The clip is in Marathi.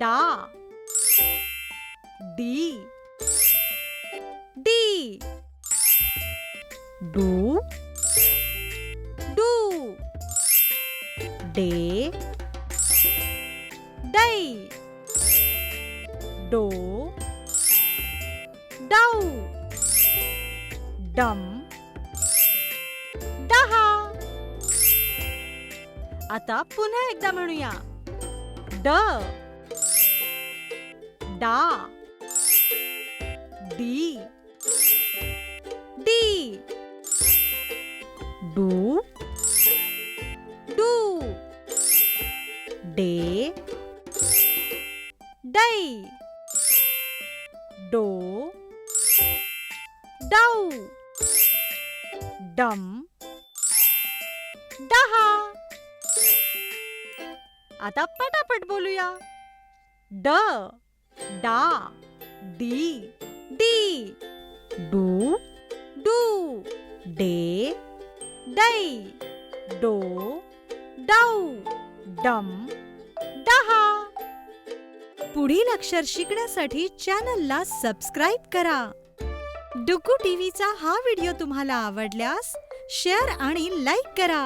डा D D do do day दै डो डौ डम डहा. आता पुन्हा एकदा म्हणूया. ड डा D D do do day दै डो डौ डम डहा. आता पटापट बोलूया. ड डा D D do do day दै डो डौ डम डहा. पुढील अक्षर शिकण्यासाठी चॅनलला सबस्क्राईब करा. डुग्गू टीव्हीचा हा व्हिडिओ तुम्हाला आवडल्यास शेअर आणि लाईक करा.